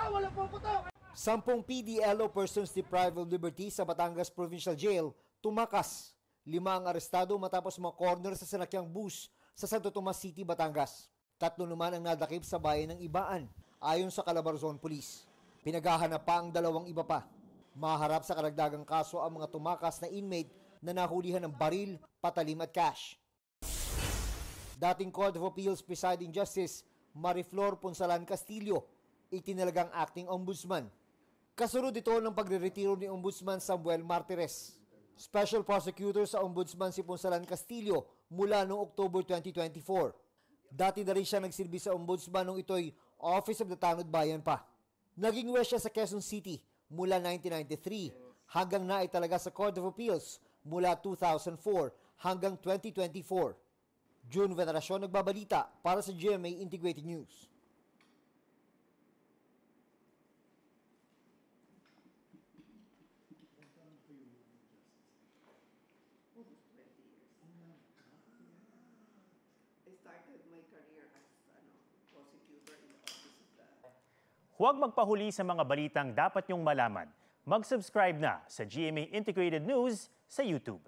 Bawal ang puputok! 10 PDLO persons deprived of liberty sa Batangas Provincial Jail tumakas. 5 ang arestado matapos ma-corner sa sanakyang bus sa Santo Tomas City, Batangas. 3 naman ang nadakip sa bayan ng Ibaan, ayon sa Calabarzon Police. Pinaghahanap pa ang 2 iba pa. Maharap sa karagdagang kaso ang mga tumakas na inmate na nahulihan ng baril, patalim at cash. Dating Court of Appeals Presiding Justice Mariflor Ponsalan Castillo, itinalagang acting ombudsman. Kasunod ito ng pagre-retiro ni Ombudsman Samuel Martires. Special Prosecutor sa Ombudsman si Ponsalan Castillo mula noong October 2024. Dati na rin siya nagsilbi sa Ombudsman nung ito'y Office of the Tanod Bayan pa. Naging west siya sa Quezon City mula 1993 hanggang naitalaga sa Court of Appeals mula 2004 hanggang 2024. June Veneracion nagbabalita para sa GMA Integrated News. I started my career as prosecutor in the office of the... Huwag magpahuli sa mga balitang dapat niyong malaman. Mag-subscribe na sa GMA Integrated News sa YouTube.